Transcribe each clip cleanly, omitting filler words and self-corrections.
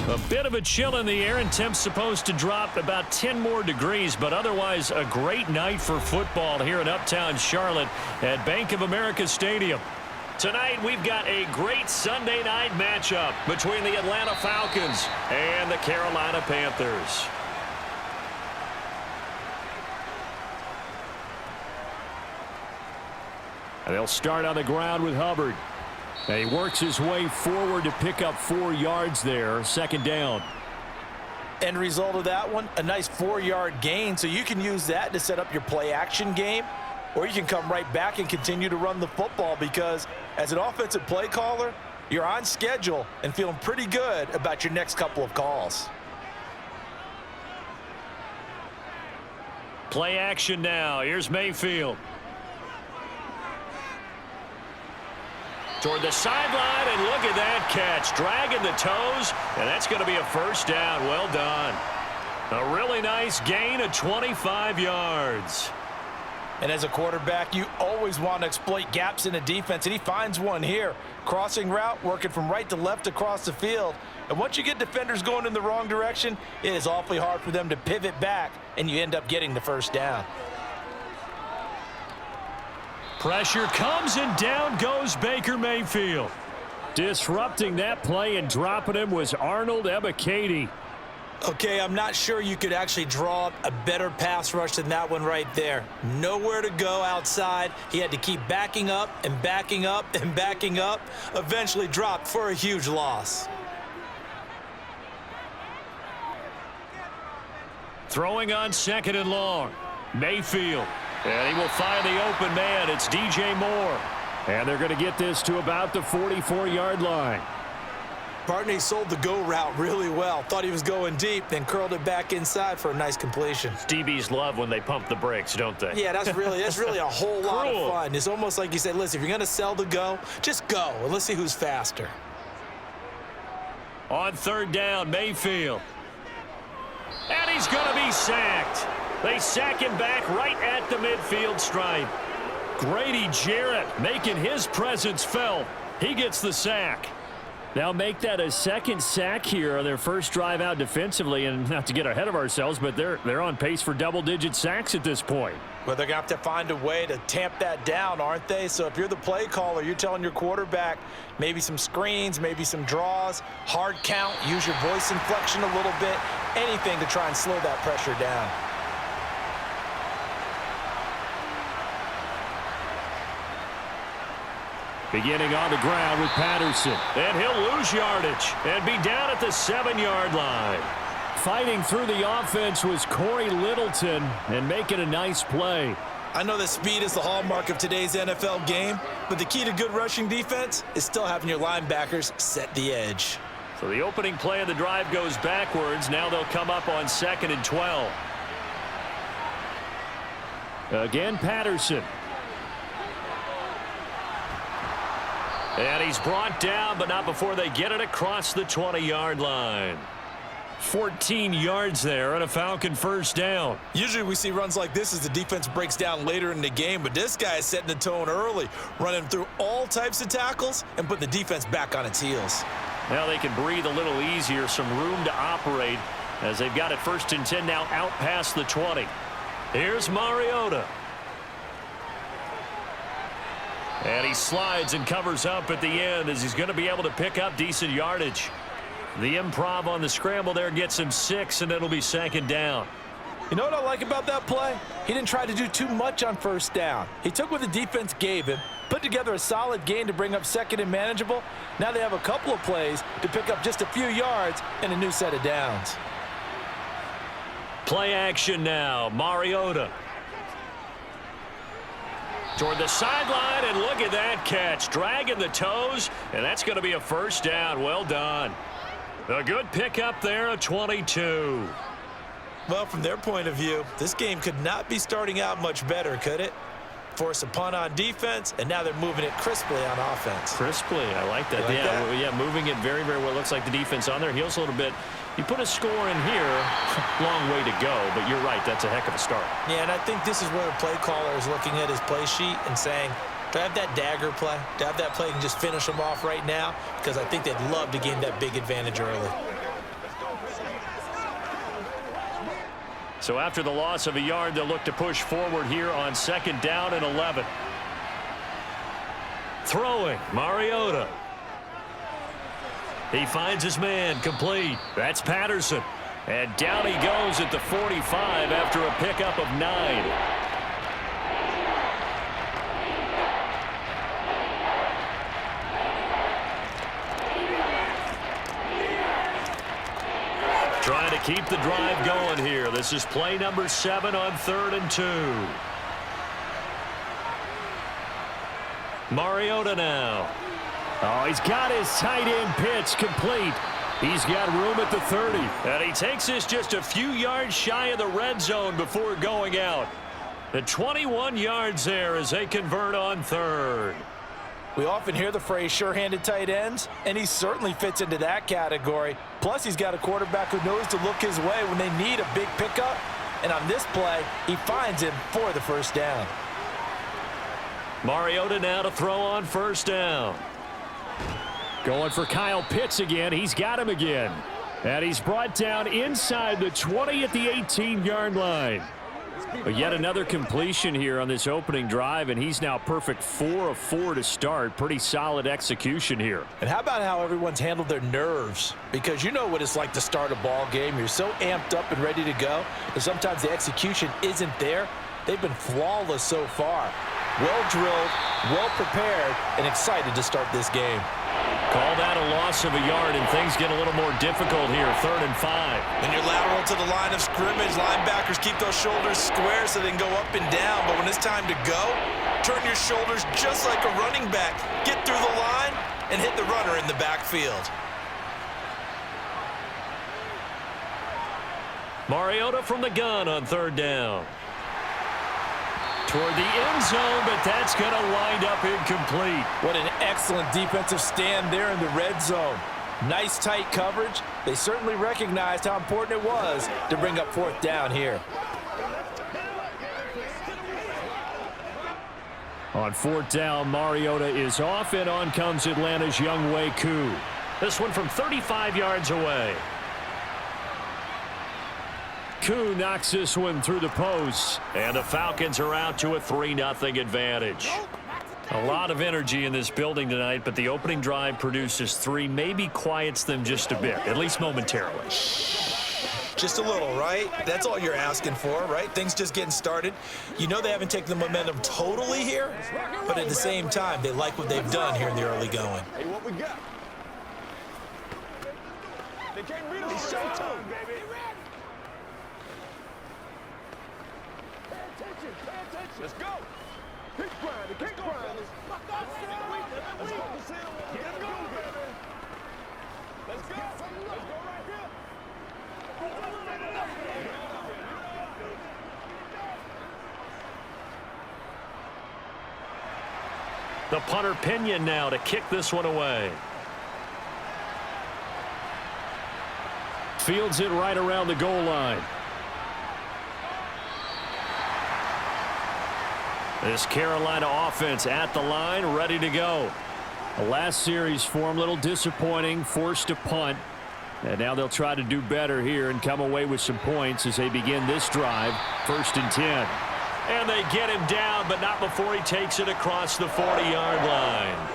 A bit of a chill in the air, and temps supposed to drop about 10 more degrees, but otherwise a great night for football here in Uptown Charlotte at Bank of America Stadium. Tonight we've got a great Sunday night matchup between the Atlanta Falcons and the Carolina Panthers. And they'll start on the ground with Hubbard. And he works his way forward to pick up 4 yards there, second down. End result of that one, a nice 4-yard gain, so you can use that to set up your play-action game, or you can come right back and continue to run the football because as an offensive play caller, you're on schedule and feeling pretty good about your next couple of calls. Play action now. Here's Mayfield. Toward the sideline, and look at that catch. Dragging the toes, and that's going to be a first down. Well done. A really nice gain of 25 yards. And as a quarterback, you always want to exploit gaps in a defense, and he finds one here. Crossing route, working from right to left across the field. And once you get defenders going in the wrong direction, it is awfully hard for them to pivot back, and you end up getting the first down. Pressure comes, and down goes Baker Mayfield. Disrupting that play and dropping him was Arnold Ebiketie. Okay, I'm not sure you could actually draw up a better pass rush than that one right there. Nowhere to go outside. He had to keep backing up and backing up and backing up. Eventually dropped for a huge loss. Throwing on second and long. Mayfield. And he will find the open man. It's DJ Moore. And they're going to get this to about the 44-yard line. Partner, he sold the go route really well. Thought he was going deep, then curled it back inside for a nice completion. DBs love when they pump the brakes, don't they? Yeah, that's really a whole lot of fun. It's almost like you said, listen, if you're going to sell the go, just go, and let's see who's faster. On third down, Mayfield. And he's going to be sacked. They sack him back right at the midfield stripe. Grady Jarrett making his presence felt. He gets the sack. They'll make that a second sack here on their first drive out defensively, and not to get ahead of ourselves, but they're on pace for double-digit sacks at this point. Well, they're going to have to find a way to tamp that down, aren't they? So if you're the play caller, you're telling your quarterback maybe some screens, maybe some draws, hard count, use your voice inflection a little bit, anything to try and slow that pressure down. Beginning on the ground with Patterson. And he'll lose yardage and be down at the 7-yard line. Fighting through the offense was Corey Littleton and making a nice play. I know that speed is the hallmark of today's NFL game, but the key to good rushing defense is still having your linebackers set the edge. So the opening play of the drive goes backwards. Now they'll come up on 2nd and 12. Again, Patterson. And he's brought down, but not before they get it across the 20-yard line. 14 yards there and a Falcon first down. Usually we see runs like this as the defense breaks down later in the game, but this guy is setting the tone early, running through all types of tackles and putting the defense back on its heels. Now they can breathe a little easier, some room to operate as they've got it 1st and 10 now out past the 20. Here's Mariota. And he slides and covers up at the end as he's going to be able to pick up decent yardage. The improv on the scramble there gets him 6, and it'll be 2nd down. You know what I like about that play? He didn't try to do too much on first down. He took what the defense gave him, put together a solid gain to bring up 2nd and manageable. Now they have a couple of plays to pick up just a few yards and a new set of downs. Play action now. Mariota. Toward the sideline, and look at that catch. Dragging the toes, and that's going to be a first down. Well done. A good pickup there, a 22. Well, from their point of view, this game could not be starting out much better, could it? Force a punt on defense, and now they're moving it crisply on offense. Crisply, I like that. Yeah, moving it very, very well. Looks like the defense on their heels a little bit. You put a score in here, long way to go, but you're right, that's a heck of a start. Yeah, and I think this is where the play caller is looking at his play sheet and saying, do I have that dagger play? Do I have that play and just finish them off right now? Because I think they'd love to gain that big advantage early. So after the loss of a yard, they'll look to push forward here on 2nd down and 11. Throwing, Mariota. He finds his man, complete. That's Patterson. And down he goes at the 45 after a pickup of 9. Trying to keep the drive going here. This is play number 7 on 3rd and 2. Mariota now. Oh, he's got his tight end pitch complete. He's got room at the 30. And he takes this just a few yards shy of the red zone before going out. The 21 yards there as they convert on 3rd. We often hear the phrase sure-handed tight ends, and he certainly fits into that category. Plus, he's got a quarterback who knows to look his way when they need a big pickup. And on this play, he finds him for the 1st down. Mariota now to throw on 1st down. Going for Kyle Pitts again. He's got him again. And he's brought down inside the 20 at the 18-yard line. But yet another completion here on this opening drive, and he's now perfect 4 of 4 to start. Pretty solid execution here. And how about how everyone's handled their nerves? Because you know what it's like to start a ball game. You're so amped up and ready to go, but sometimes the execution isn't there. They've been flawless so far. Well drilled, well prepared, and excited to start this game. Call that a loss of a yard, and things get a little more difficult here. 3rd and 5. When you're lateral to the line of scrimmage, linebackers keep those shoulders square so they can go up and down. But when it's time to go, turn your shoulders just like a running back. Get through the line and hit the runner in the backfield. Mariota from the gun on 3rd down. Toward the end zone, but that's going to wind up incomplete. What an excellent defensive stand there in the red zone. Nice tight coverage. They certainly recognized how important it was to bring up 4th down here. On 4th down, Mariota is off, and on comes Atlanta's Younghoe Koo. This one from 35 yards away. Koo knocks this one through the post, and the Falcons are out to a 3-0 advantage. A lot of energy in this building tonight, but the opening drive produces 3, maybe quiets them just a bit, at least momentarily. Just a little, right? That's all you're asking for, right? Things just getting started. You know they haven't taken the momentum totally here, but at the same time, they like what they've done here in the early going. Hey, what we got? They can't read us. It's showtime, baby. Pay attention. Let's go. Keep grinding. Keep grinding. Let's go, baby. Let's go. Let's go right here. The punter Pinion now to kick this one away. Fields it right around the goal line. This Carolina offense at the line, ready to go. The last series for them, a little disappointing, forced to punt. And now they'll try to do better here and come away with some points as they begin this drive. 1st and 10. And they get him down, but not before he takes it across the 40-yard line.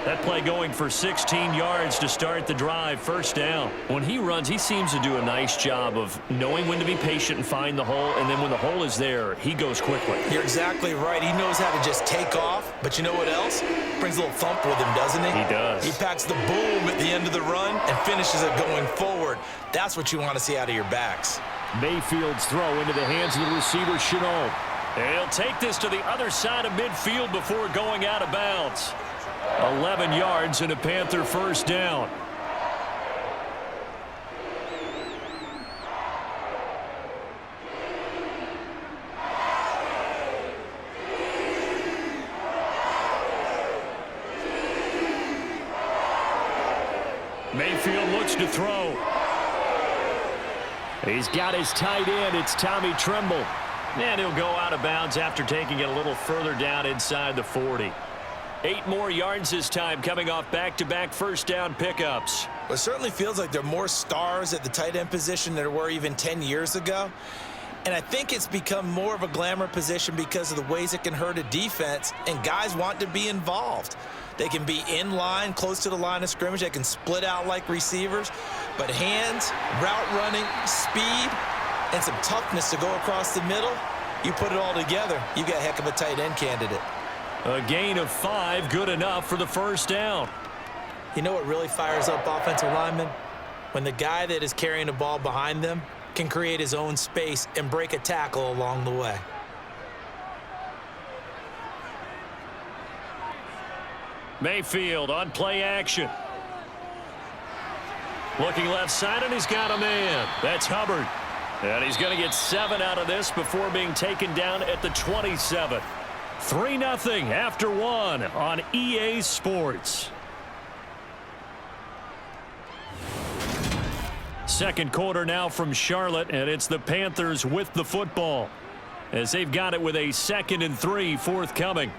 That play going for 16 yards to start the drive. 1st down. When he runs, he seems to do a nice job of knowing when to be patient and find the hole, and then when the hole is there, he goes quickly. You're exactly right. He knows how to just take off, but you know what else? Brings a little thump with him, doesn't he? He does. He packs the boom at the end of the run and finishes it going forward. That's what you want to see out of your backs. Mayfield's throw into the hands of the receiver, Chenault. He'll take this to the other side of midfield before going out of bounds. 11 yards and a Panther 1st down. Mayfield looks to throw. He's got his tight end. It's Tommy Tremble. And he'll go out of bounds after taking it a little further down inside the 40. 8 more yards this time, coming off back-to-back 1st down pickups. Well, it certainly feels like there are more stars at the tight end position than there were even 10 years ago. And I think it's become more of a glamour position because of the ways it can hurt a defense, and guys want to be involved. They can be in line, close to the line of scrimmage. They can split out like receivers. But hands, route running, speed, and some toughness to go across the middle, you put it all together, you got a heck of a tight end candidate. A gain of 5, good enough for the first down. You know what really fires up offensive linemen? When the guy that is carrying the ball behind them can create his own space and break a tackle along the way. Mayfield on play action. Looking left side, and he's got a man. That's Hubbard. And he's going to get 7 out of this before being taken down at the 27. 3-0 after 1 on EA Sports. Second quarter now from Charlotte, and it's the Panthers with the football as they've got it with a 2nd and 3 forthcoming.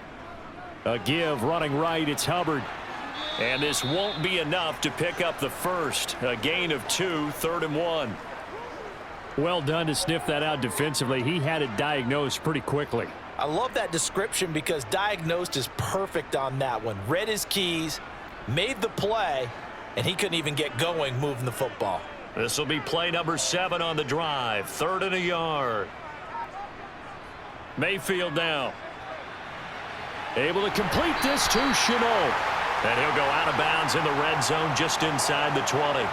A give running right, it's Hubbard. And this won't be enough to pick up the first. A gain of 2, 3rd and 1. Well done to sniff that out defensively. He had it diagnosed pretty quickly. I love that description because diagnosed is perfect on that one. Read his keys, made the play, and he couldn't even get going moving the football. This will be play number 7 on the drive. 3rd and a yard. Mayfield now. Able to complete this to Chenault. And he'll go out of bounds in the red zone just inside the 20.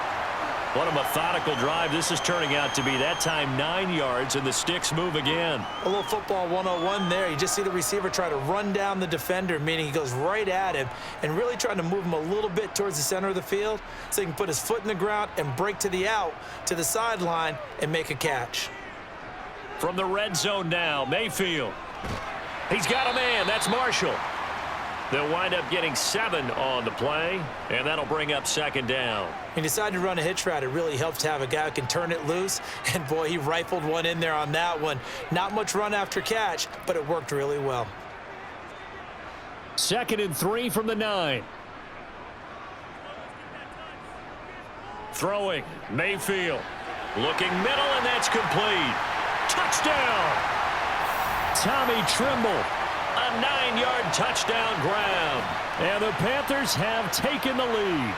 What a methodical drive this is turning out to be. That time 9 yards, and the sticks move again. A little football 101 there. You just see the receiver try to run down the defender, meaning he goes right at him and really trying to move him a little bit towards the center of the field so he can put his foot in the ground and break to the out, to the sideline, and make a catch. From the red zone now, Mayfield. He's got a man. That's Marshall. They'll wind up getting 7 on the play, and that'll bring up 2nd down. He decided to run a hitch route. It really helps to have a guy who can turn it loose, and boy, he rifled one in there on that one. Not much run after catch, but it worked really well. 2nd and 3 from the 9. Throwing, Mayfield. Looking middle, and that's complete. Touchdown! Tommy Trimble. A 9-yard touchdown grab. And the Panthers have taken the lead.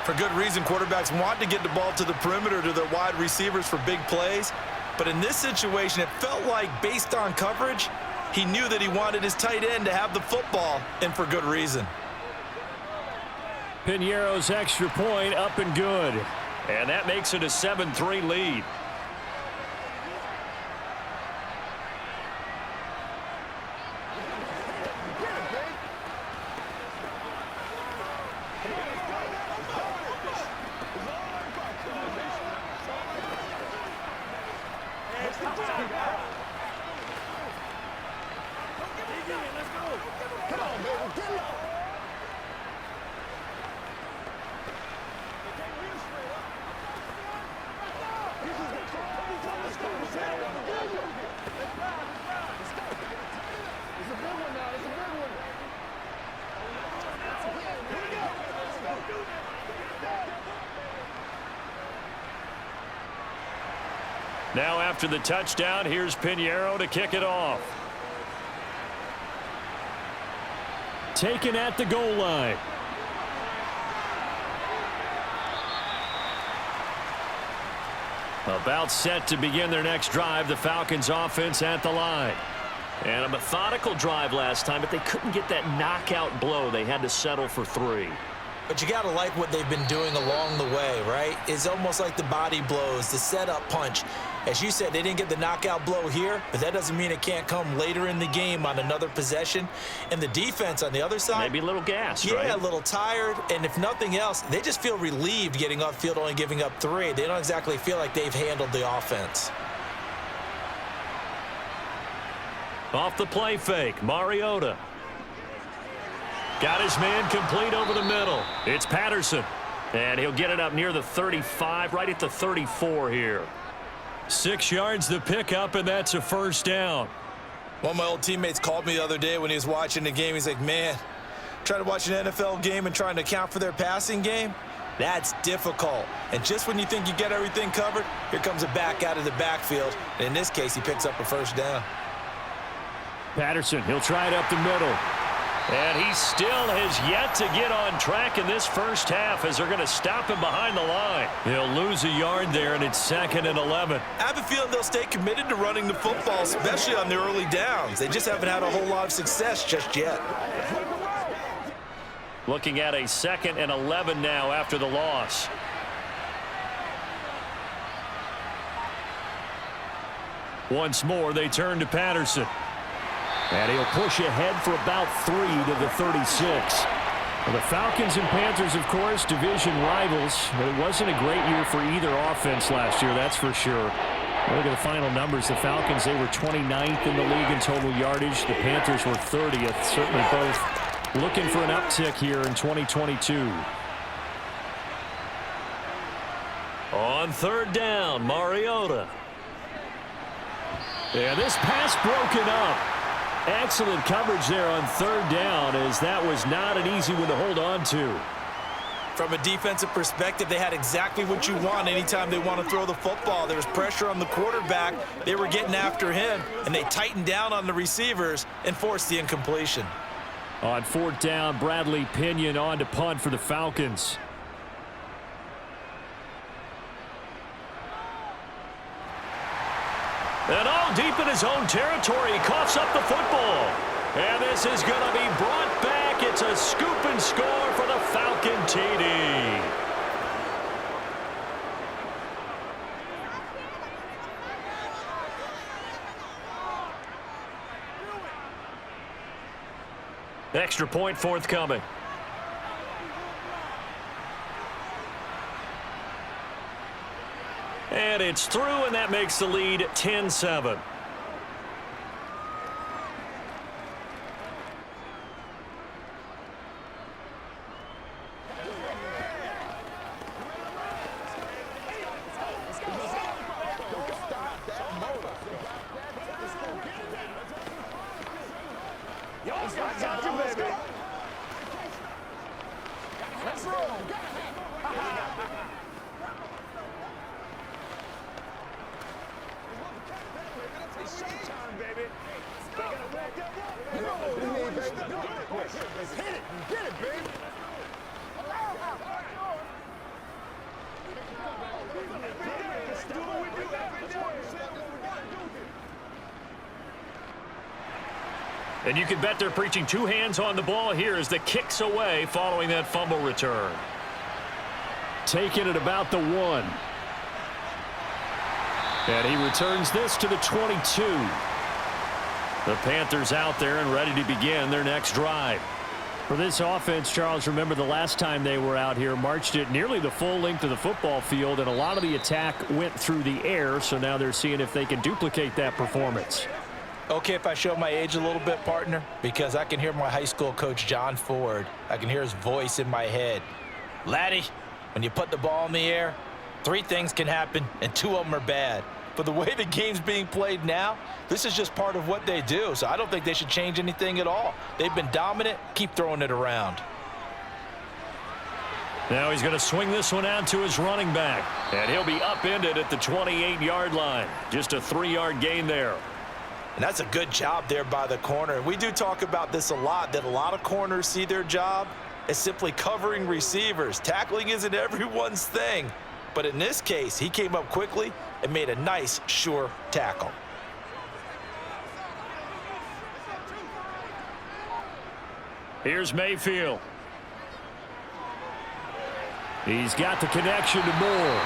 For good reason, quarterbacks want to get the ball to the perimeter to their wide receivers for big plays. But in this situation, it felt like based on coverage, he knew that he wanted his tight end to have the football, and for good reason. Piñeiro's extra point up and good. And that makes it a 7-3 lead. Now after the touchdown, here's Piñeiro to kick it off. Taken at the goal line. About set to begin their next drive, the Falcons offense at the line. And a methodical drive last time, but they couldn't get that knockout blow. They had to settle for 3. But you got to like what they've been doing along the way, right? It's almost like the body blows, the setup punch. As you said, they didn't get the knockout blow here, but that doesn't mean it can't come later in the game on another possession. And the defense on the other side, maybe a little gassed, yeah, right? a little tired. And if nothing else, they just feel relieved getting off field, only giving up 3. They don't exactly feel like they've handled the offense. Off the play fake, Mariota. Got his man complete over the middle. It's Patterson. And he'll get it up near the 35, right at the 34 here. 6 yards the pickup, and that's a first down. One of my old teammates called me the other day when he was watching the game. He's like, man, trying to watch an NFL game and trying to account for their passing game. That's difficult. And just when you think you get everything covered, here comes a back out of the backfield. And in this case, he picks up a first down. Patterson, he'll try it up the middle. And he still has yet to get on track in this first half as they're going to stop him behind the line. He'll lose a yard there, and it's 2nd and 11. I have a feeling they'll stay committed to running the football, especially on the early downs. They just haven't had a whole lot of success just yet. Looking at a 2nd and 11 now after the loss. Once more, they turn to Patterson. And he'll push ahead for about 3 to the 36. Well, the Falcons and Panthers, of course, division rivals. But it wasn't a great year for either offense last year, that's for sure. Look at the final numbers. The Falcons, they were 29th in the league in total yardage. The Panthers were 30th. Certainly both looking for an uptick here in 2022. On 3rd down, Mariota. And this pass broken up. Excellent coverage there on 3rd down, as that was not an easy one to hold on to. From a defensive perspective, they had exactly what you want anytime they want to throw the football. There was pressure on the quarterback. They were getting after him, and they tightened down on the receivers and forced the incompletion. On 4th down, Bradley Pinion on to punt for the Falcons. And all deep in his own territory, he coughs up the football. And this is going to be brought back. It's a scoop and score for the Falcon TD. Extra point forthcoming. And it's through, and that makes the lead 10-7. And you can bet they're preaching 2 hands on the ball here as the kick's away following that fumble return. Taking it about the 1. And he returns this to the 22. The Panthers out there and ready to begin their next drive. For this offense, Charles, remember the last time they were out here, marched it nearly the full length of the football field, and a lot of the attack went through the air, so now they're seeing if they can duplicate that performance. Okay, if I show my age a little bit, partner, because I can hear my high school coach, John Ford. I can hear his voice in my head. Laddie, when you put the ball in the air, 3 things can happen, and 2 of them are bad. But the way the game's being played now, this is just part of what they do, so I don't think they should change anything at all. They've been dominant. Keep throwing it around. Now he's going to swing this one out to his running back, and he'll be upended at the 28-yard line. Just a 3-yard gain there. And that's a good job there by the corner. We do talk about this a lot, that a lot of corners see their job as simply covering receivers. Tackling isn't everyone's thing. But in this case, he came up quickly and made a nice, sure tackle. Here's Mayfield. He's got the connection to Moore.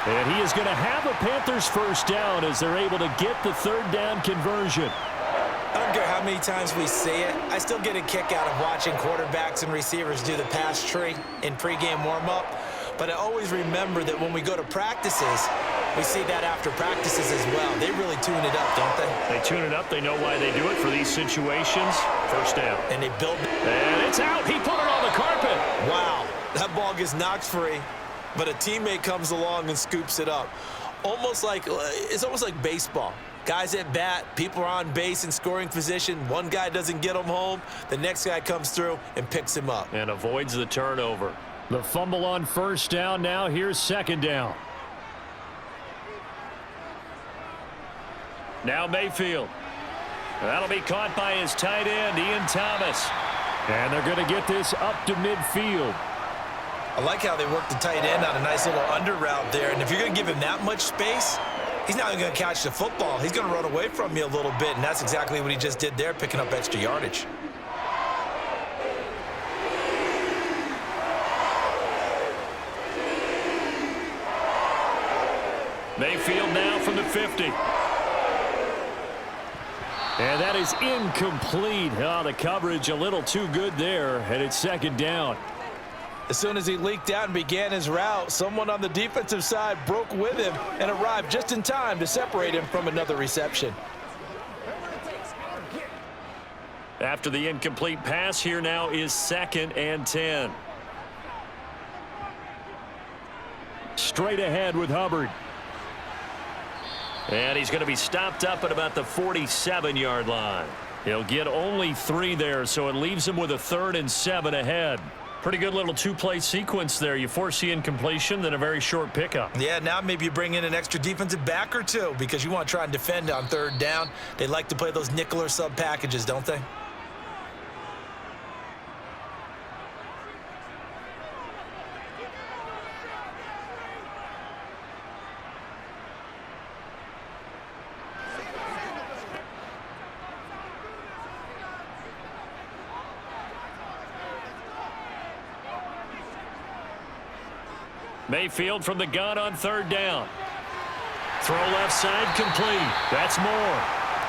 And he is going to have a Panthers first down as they're able to get the 3rd down conversion. I don't care how many times we say it, I still get a kick out of watching quarterbacks and receivers do the pass tree in pregame warm-up. But I always remember that when we go to practices, we see that after practices as well. They really tune it up, don't they? They tune it up. They know why they do it for these situations. First down. And they build it. And it's out. He put it on the carpet. Wow. That ball gets knocked free, but a teammate comes along and scoops it up. It's almost like baseball. Guys at bat, people are on base in scoring position. One guy doesn't get him home. The next guy comes through and picks him up. And avoids the turnover. The fumble on first down. Now here's second down. Now Mayfield. That'll be caught by his tight end, Ian Thomas. And they're going to get this up to midfield. I like how they work the tight end on a nice little under route there. And if you're going to give him that much space, he's not going to catch the football. He's going to run away from you a little bit, and that's exactly what he just did there, picking up extra yardage. Mayfield now from the 50. And that is incomplete. Oh, the coverage a little too good there, and it's second down. As soon as he leaked out and began his route, someone on the defensive side broke with him and arrived just in time to separate him from another reception. After the incomplete pass, here now is 2nd and 10. Straight ahead with Hubbard. And he's going to be stopped up at about the 47-yard line. He'll get only 3 there, so it leaves him with a 3rd and 7 ahead. Pretty good little two-play sequence there. You force the incompletion, then a very short pickup. Yeah, now maybe you bring in an extra defensive back or two because you want to try and defend on 3rd down. They like to play those nickel or sub packages, don't they? Mayfield from the gun on 3rd down. Throw left side complete. That's more.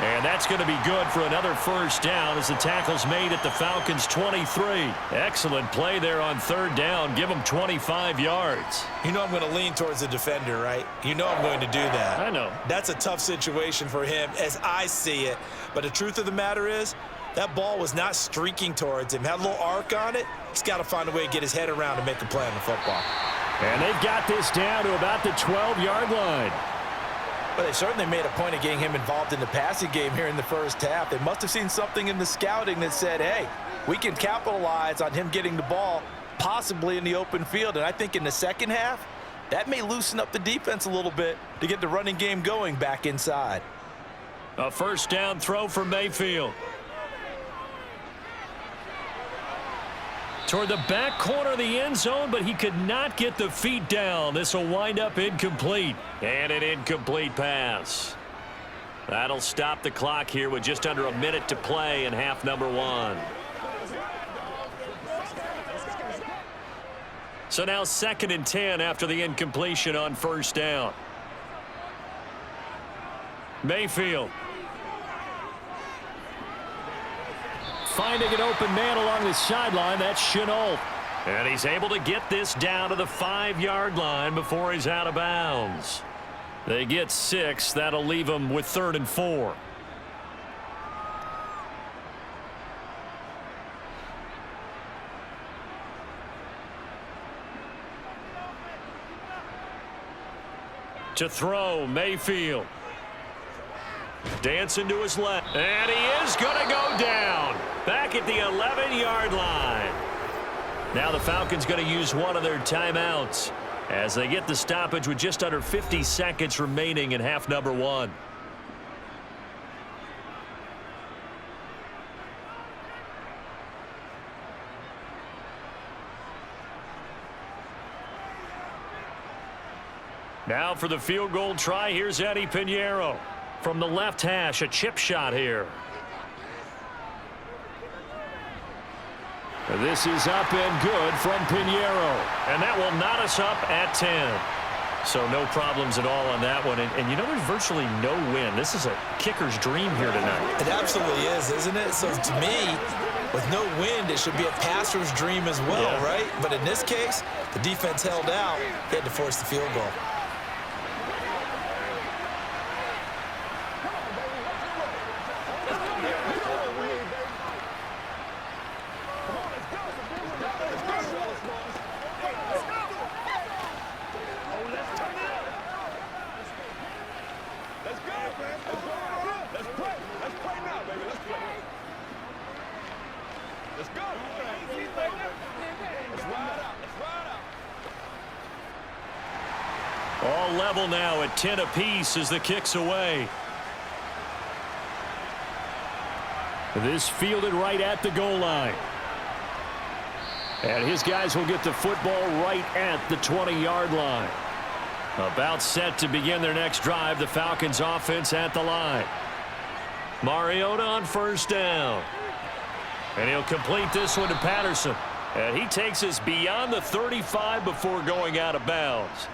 And that's going to be good for another first down as the tackle's made at the Falcons' 23. Excellent play there on 3rd down. Give them 25 yards. You know I'm going to lean towards the defender, right? You know I'm going to do that. I know. That's a tough situation for him as I see it. But the truth of the matter is, that ball was not streaking towards him. Had a little arc on it. He's got to find a way to get his head around and make a play on the football. And they've got this down to about the 12-yard line. But they certainly made a point of getting him involved in the passing game here in the first half. They must have seen something in the scouting that said, hey, we can capitalize on him getting the ball possibly in the open field. And I think in the second half, that may loosen up the defense a little bit to get the running game going back inside. A first down throw for Mayfield. Toward the back corner of the end zone, but he could not get the feet down. This will wind up incomplete. And an incomplete pass. That'll stop the clock here with just under a minute to play in half number 1. So now 2nd and 10 after the incompletion on first down. Mayfield. Finding an open man along the sideline. That's Chenault. And he's able to get this down to the 5-yard line before he's out of bounds. They get 6. That'll leave him with 3rd and 4. To throw, Mayfield. Dancing to his left. And he is going to go down. Back at the 11-yard line. Now the Falcons going to use one of their timeouts as they get the stoppage with just under 50 seconds remaining in half number 1. Now for the field goal try, here's Eddie Pinheiro. From the left hash, a chip shot here. This is up and good from Pinheiro. And that will knot us up at 10. So no problems at all on that one. And you know, there's virtually no wind. This is a kicker's dream here tonight. It absolutely is, isn't it? So to me, with no wind, it should be a passer's dream as well, right? But in this case, the defense held out. They had to force the field goal. Let's go. Let's ride out. Let's ride out. All level now at 10 apiece as the kick's away. This fielded right at the goal line. And his guys will get the football right at the 20-yard line. About set to begin their next drive. The Falcons offense at the line. Mariota on first down. And he'll complete this one to Patterson. And he takes us beyond the 35 before going out of bounds.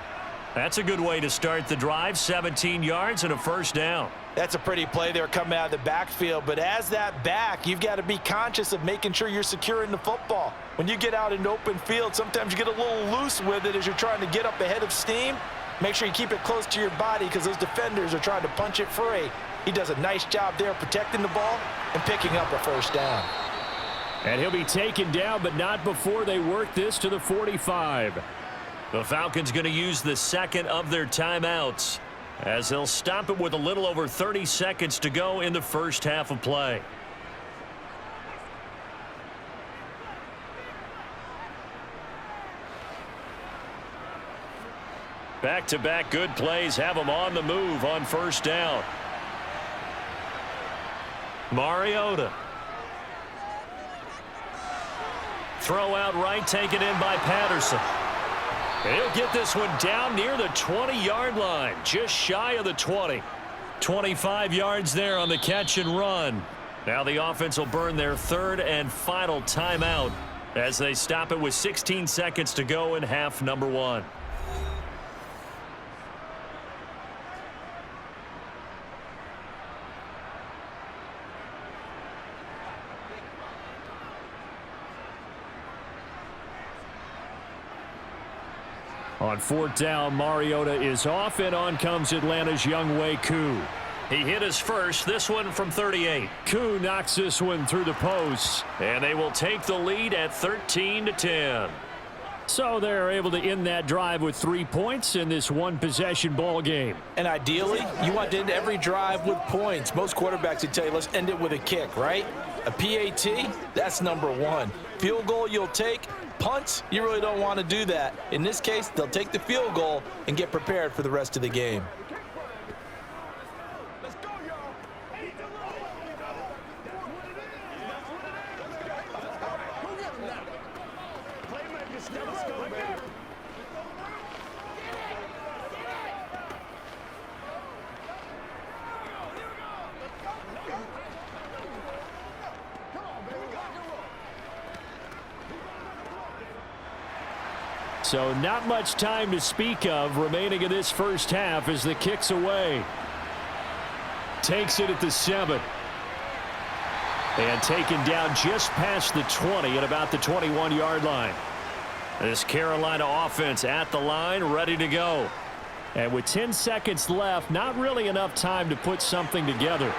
That's a good way to start the drive. 17 yards and a first down. That's a pretty play there coming out of the backfield. But as that back, you've got to be conscious of making sure you're securing the football. When you get out in open field, sometimes you get a little loose with it as you're trying to get up ahead of steam. Make sure you keep it close to your body because those defenders are trying to punch it free. He does a nice job there protecting the ball and picking up a first down. And he'll be taken down, but not before they work this to the 45. The Falcons going to use the second of their timeouts as they'll stop it with a little over 30 seconds to go in the first half of play. Back-to-back good plays have them on the move on first down. Mariota. Throw out right, taken in by Patterson. And he'll get this one down near the 20-yard line, just shy of the 20. 25 yards there on the catch and run. Now the offense will burn their third and final timeout as they stop it with 16 seconds to go in half number one. On fourth down, Mariota is off, and on comes Atlanta's Younghoe Koo. He hit his first, this one from 38. Koo knocks this one through the post, and they will take the lead at 13-10. So they're able to end that drive with 3 points in this one-possession ball game. And ideally, you want to end every drive with points. Most quarterbacks would tell you, let's end it with a kick, right? A PAT, that's number one. Field goal you'll take. Punts, you really don't want to do that. In this case, they'll take the field goal and get prepared for the rest of the game. Let's go, y'all. Playmakers, step up, baby. So not much time to speak of remaining in this first half as the kick's away. Takes it at the 7. And taken down just past the 20 at about the 21-yard line. This Carolina offense at the line, ready to go. And with 10 seconds left, not really enough time to put something together.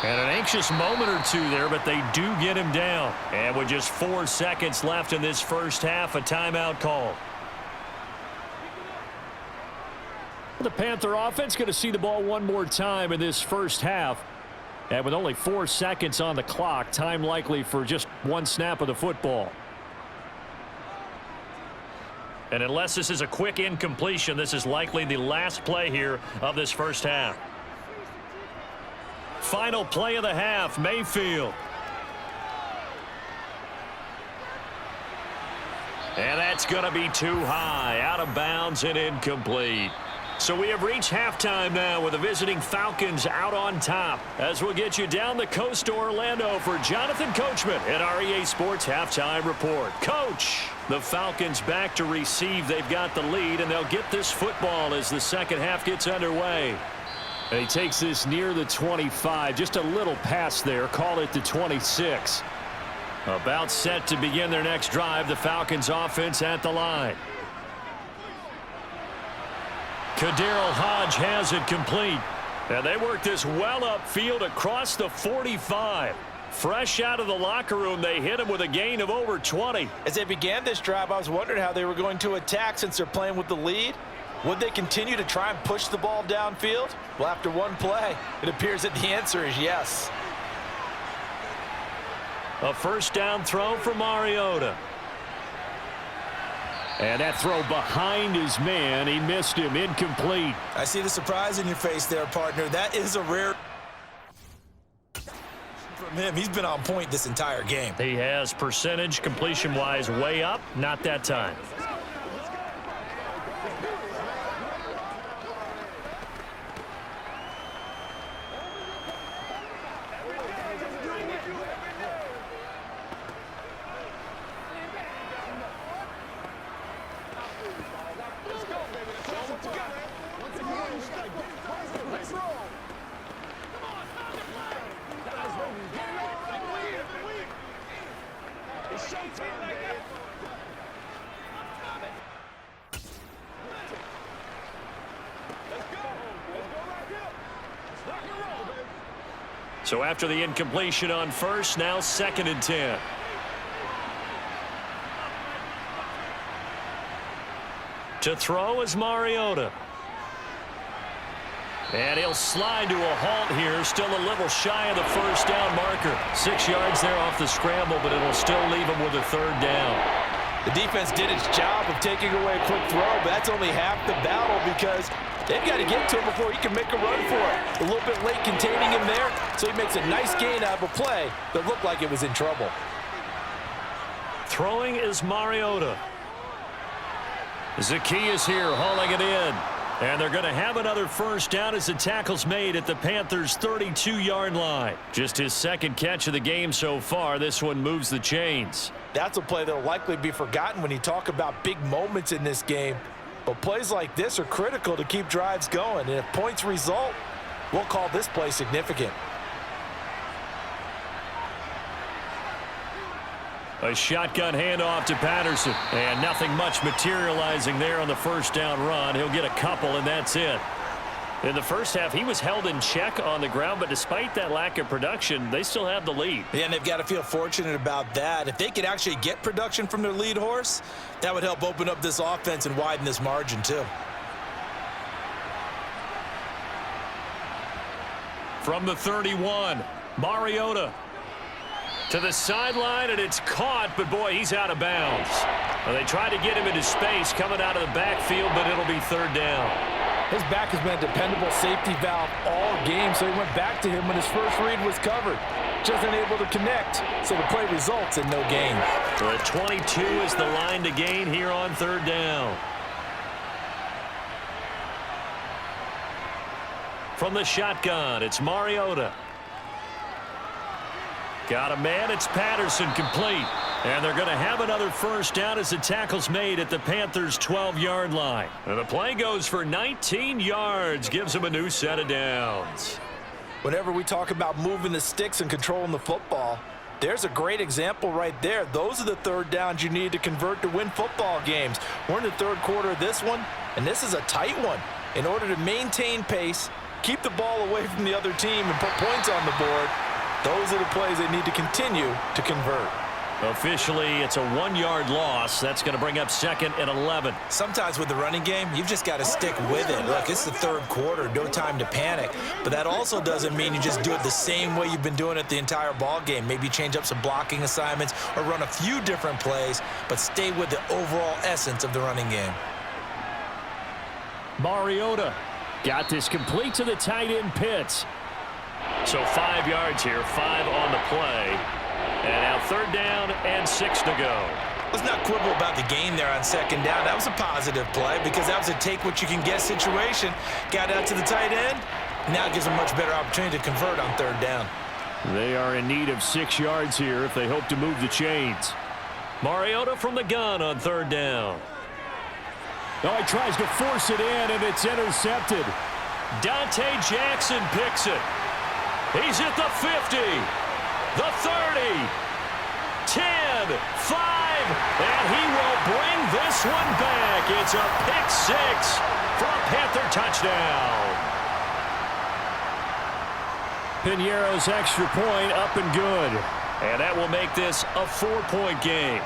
And an anxious moment or two there, but they do get him down. And with just 4 seconds left in this first half, a timeout call. The Panther offense going to see the ball one more time in this first half. And with only 4 seconds on the clock, time likely for just one snap of the football. And unless this is a quick incompletion, this is likely the last play here of this first half. Final play of the half, Mayfield. And that's going to be too high, out of bounds and incomplete. So we have reached halftime now with the visiting Falcons out on top. As we'll get you down the coast to Orlando for Jonathan Coachman at REA Sports Halftime Report. Coach, the Falcons back to receive. They've got the lead, and they'll get this football as the second half gets underway. And he takes this near the 25, just a little past there. Call it the 26. About set to begin their next drive. The Falcons offense at the line. Kaderil Hodge has it complete. And they work this well upfield across the 45. Fresh out of the locker room, they hit him with a gain of over 20. As they began this drive, I was wondering how they were going to attack since they're playing with the lead. Would they continue to try and push the ball downfield? Well, after one play, it appears that the answer is yes. A first down throw for Mariota. And that throw behind his man, he missed him, incomplete. I see the surprise in your face there, partner. That is a rare from him. He's been on point this entire game. He has percentage completion-wise way up, not that time. So after the incompletion on first, now 2nd and 10. To throw is Mariota. And he'll slide to a halt here, still a little shy of the first down marker. 6 yards there off the scramble, but it'll still leave him with a 3rd down. The defense did its job of taking away a quick throw, but that's only half the battle because they've got to get to him before he can make a run for it. A little bit late containing him there, so he makes a nice gain out of a play that looked like it was in trouble. Throwing is Mariota. Zacchaeus here hauling it in. And they're going to have another first down as the tackle's made at the Panthers' 32-yard line. Just his 2nd catch of the game so far. This one moves the chains. That's a play that will likely be forgotten when you talk about big moments in this game. But plays like this are critical to keep drives going. And if points result, we'll call this play significant. A shotgun handoff to Patterson. And nothing much materializing there on the first down run. He'll get a couple, and that's it. In the first half, he was held in check on the ground, but despite that lack of production, they still have the lead. Yeah, and they've got to feel fortunate about that. If they could actually get production from their lead horse, that would help open up this offense and widen this margin too. From the 31, Mariota. To the sideline, and it's caught, but boy, he's out of bounds. Well, they tried to get him into space coming out of the backfield, but it'll be 3rd down. His back has been a dependable safety valve all game, so he went back to him when his first read was covered. Just unable to connect, so the play results in no gain. The 22 is the line to gain here on 3rd down. From the shotgun, it's Mariota. Got a man, it's Patterson, complete. And they're going to have another first down as the tackle's made at the Panthers' 12-yard line. And the play goes for 19 yards, gives them a new set of downs. Whenever we talk about moving the sticks and controlling the football, there's a great example right there. Those are the 3rd downs you need to convert to win football games. We're in the 3rd quarter of this one, and this is a tight one. In order to maintain pace, keep the ball away from the other team, and put points on the board, those are the plays they need to continue to convert. Officially, it's a 1-yard loss. That's going to bring up 2nd and 11. Sometimes with the running game, you've just got to stick with it. Look, it's the 3rd quarter, no time to panic. But that also doesn't mean you just do it the same way you've been doing it the entire ball game. Maybe change up some blocking assignments or run a few different plays, but stay with the overall essence of the running game. Mariota got this complete to the tight end Pitts. So 5 yards here, 5 on the play. And now 3rd down and 6 to go. Let's not quibble about the gain there on 2nd down. That was a positive play because that was a take-what-you-can-get situation. Got out to the tight end. Now it gives them a much better opportunity to convert on 3rd down. They are in need of 6 yards here if they hope to move the chains. Mariota from the gun on 3rd down. Oh, he tries to force it in, and it's intercepted. Dante Jackson picks it. He's at the 50, the 30, 10, 5, and he will bring this one back. It's a pick 6 for a Panther touchdown. Piñeiro's extra point up and good. And that will make this a 4-point game.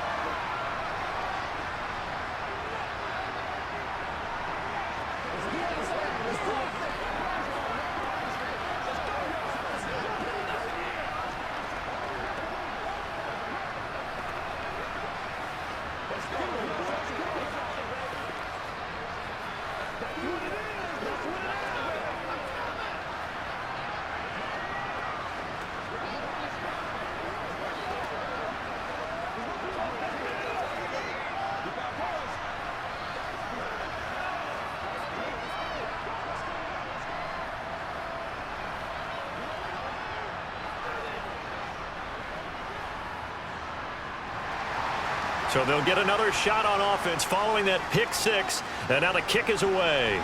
So they'll get another shot on offense following that pick six. And now the kick is away.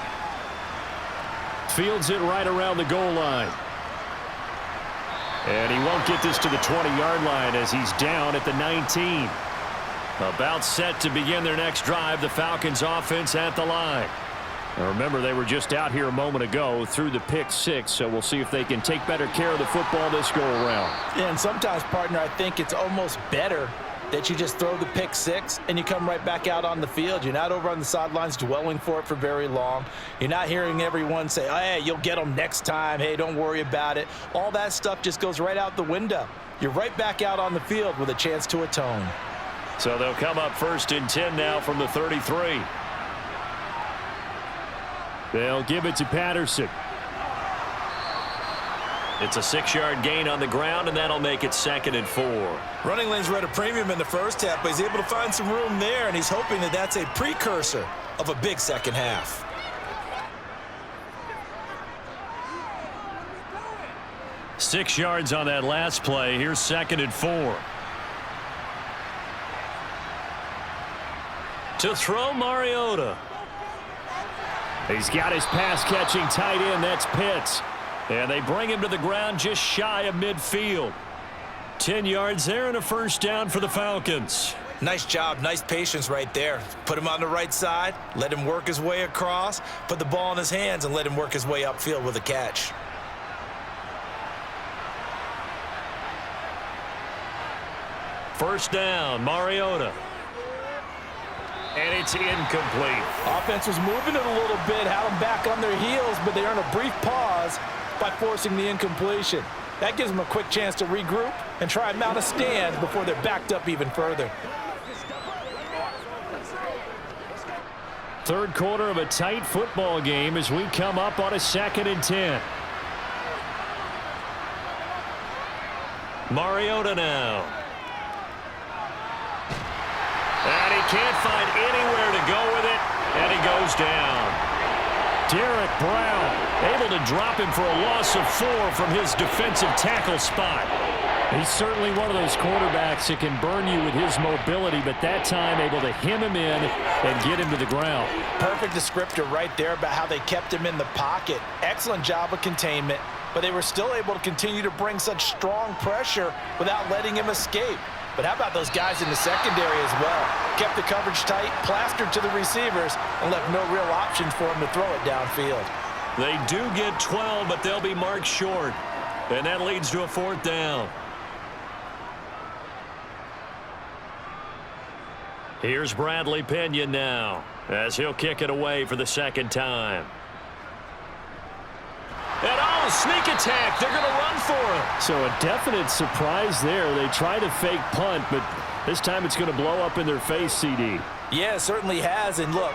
Fields it right around the goal line. And he won't get this to the 20-yard line as he's down at the 19. About set to begin their next drive, the Falcons offense at the line. Now remember, they were just out here a moment ago through the pick six, so we'll see if they can take better care of the football this go-around. Yeah, and sometimes, partner, I think it's almost better that you just throw the pick six and you come right back out on the field. You're not over on the sidelines dwelling for it for very long. You're not hearing everyone say, oh, hey, you'll get them next time. Hey, don't worry about it. All that stuff just goes right out the window. You're right back out on the field with a chance to atone. So they'll come up 1st and 10 now from the 33. They'll give it to Patterson. It's a 6-yard gain on the ground, and that'll make it 2nd and 4. Running lanes were at a premium in the first half, but he's able to find some room there, and he's hoping that that's a precursor of a big second half. Six yards on that last play. Here's 2nd and 4. To throw, Mariota. He's got his pass-catching tight end. That's Pitts. And they bring him to the ground just shy of midfield. 10 yards there and a first down for the Falcons. Nice job, nice patience right there. Put him on the right side, let him work his way across, put the ball in his hands, and let him work his way upfield with a catch. First down, Mariota. And it's incomplete. Offense was moving it a little bit, had them back on their heels, but they earned a brief pause by forcing the incompletion. That gives them a quick chance to regroup and try and mount a stand before they're backed up even further. Third quarter of a tight football game as we come up on a 2nd and 10. Mariota now. And he can't find anywhere to go with it, and he goes down. Derek Brown able to drop him for a loss of 4 from his defensive tackle spot. He's certainly one of those quarterbacks that can burn you with his mobility, but that time able to hem him in and get him to the ground. Perfect descriptor right there about how they kept him in the pocket. Excellent job of containment, but they were still able to continue to bring such strong pressure without letting him escape. But how about those guys in the secondary as well? Kept the coverage tight, plastered to the receivers, and left no real options for him to throw it downfield. They do get 12, but they'll be marked short. And that leads to a 4th down. Here's Bradley Pinion now as he'll kick it away for the 2nd time. And oh, sneak attack. They're going to run for it. So a definite surprise there. They try to fake punt, but this time it's going to blow up in their face, CD. Yeah, it certainly has. And look,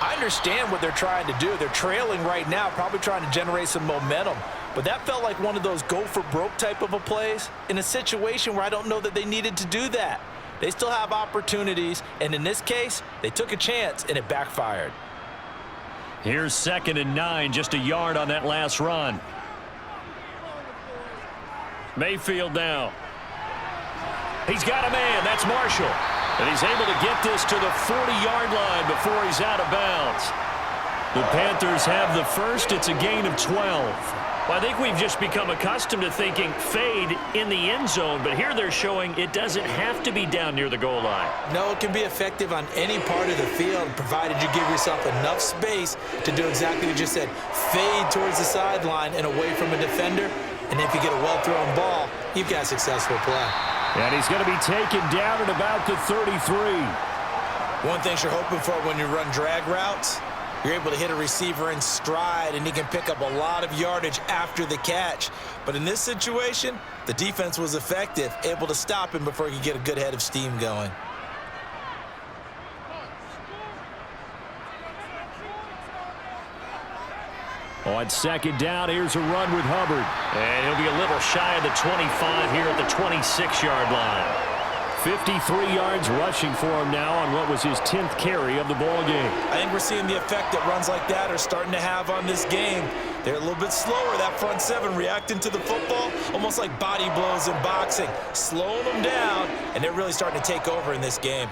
I understand what they're trying to do. They're trailing right now, probably trying to generate some momentum. But that felt like one of those go-for-broke type of a plays in a situation where I don't know that they needed to do that. They still have opportunities, and in this case, they took a chance, and it backfired. Here's 2nd and 9, just a yard on that last run. Mayfield now. He's got a man. That's Marshall. And he's able to get this to the 40-yard line before he's out of bounds. The Panthers have the first. It's a gain of 12. Well, I think we've just become accustomed to thinking fade in the end zone, but here they're showing it doesn't have to be down near the goal line. No, it can be effective on any part of the field, provided you give yourself enough space to do exactly what you said. Fade towards the sideline and away from a defender, and if you get a well-thrown ball, you've got a successful play. And he's going to be taken down at about the 33. One thing you're hoping for when you run drag routes, you're able to hit a receiver in stride, and he can pick up a lot of yardage after the catch. But in this situation, the defense was effective, able to stop him before he could get a good head of steam going. On 2nd down, here's a run with Hubbard. And he'll be a little shy of the 25 here at the 26-yard line. 53 yards rushing for him now on what was his 10th carry of the ball game. I think we're seeing the effect that runs like that are starting to have on this game. They're a little bit slower, that front seven, reacting to the football, almost like body blows in boxing, slowing them down, and they're really starting to take over in this game.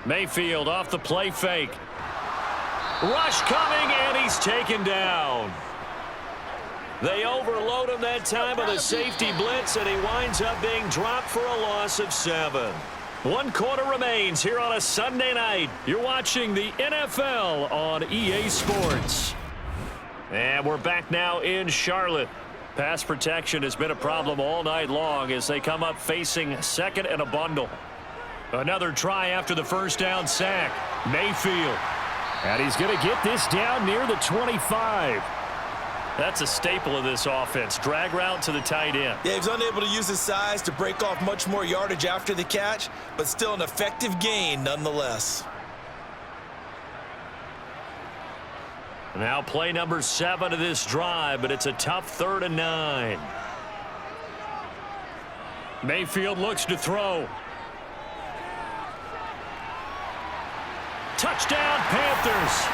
Mayfield off the play fake. Rush coming, and he's taken down. They overload him that time with a safety blitz, and he winds up being dropped for a loss of 7. 1 quarter remains here on a Sunday night. You're watching the NFL on EA Sports. And we're back now in Charlotte. Pass protection has been a problem all night long as they come up facing second and a bundle. Another try after the first down sack. Mayfield. And he's going to get this down near the 25. That's a staple of this offense. Drag route to the tight end. Yeah, he was unable to use his size to break off much more yardage after the catch, but still an effective gain nonetheless. Now play number 7 of this drive, but it's a tough 3rd and 9. Mayfield looks to throw. Touchdown, Panthers.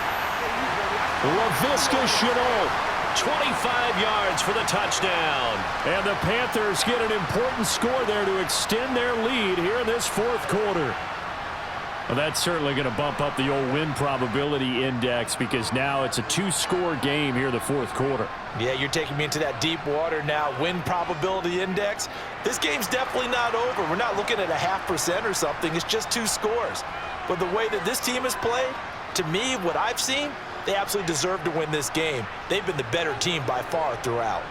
LaVisca Chenault. 25 yards for the touchdown. And the Panthers get an important score there to extend their lead here in this 4th quarter. Well, that's certainly going to bump up the old win probability index because now it's a 2-score game here in the 4th quarter. Yeah, you're taking me into that deep water now. Win probability index. This game's definitely not over. We're not looking at a 0.5% or something. It's just 2 scores. But the way that this team has played, to me, what I've seen, they absolutely deserve to win this game. They've been the better team by far throughout.